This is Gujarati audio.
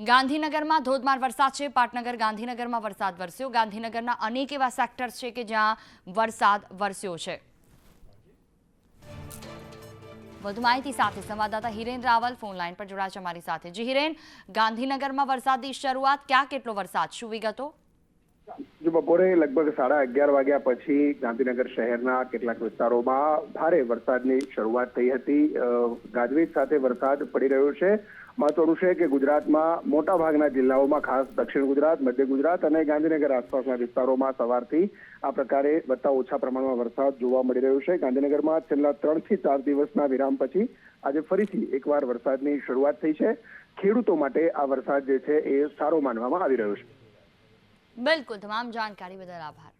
ગાંધીનગરમાં ધોધમાર વરસાદ છે। પાટનગર ગાંધીનગરમાં વરસાદ વરસ્યો। ગાંધીનગરના અનેક એવા સેક્ટર્સ છે કે જ્યાં વરસાદ વરસ્યો છે। વધુ માહિતી સાથે સંવાદદાતા હિરેન રાવલ ફોન લાઈન પર જોડાયા છે અમારી સાથે। જી હિરેન, ગાંધીનગરમાં વરસાદની શરૂઆત, ક્યાં કેટલો વરસાદ, શું વિગતો? જો બપોરે લગભગ 11:30 વાગ્યા પછી ગાંધીનગર શહેરના કેટલાક વિસ્તારોમાં ભારે વરસાદની શરૂઆત થઈ હતી। ગાજવીજ સાથે વરસાદ પડી રહ્યો છે। મહત્વનું છે કે ગુજરાતમાં મોટા ભાગના જિલ્લાઓમાં, ખાસ દક્ષિણ ગુજરાત, મધ્ય ગુજરાત અને ગાંધીનગર આસપાસના વિસ્તારોમાં સવારથી આ પ્રકારે વત્તા ઓછા પ્રમાણમાં વરસાદ જોવા મળી રહ્યો છે। ગાંધીનગરમાં છેલ્લા 3 થી 4 દિવસના વિરામ પછી આજે ફરીથી એકવાર વરસાદની શરૂઆત થઈ છે। ખેડૂતો માટે આ વરસાદ જે છે એ સારો માનવામાં આવી રહ્યો છે। બિલકુલ, તમામ જાણકારી બદલ આભાર।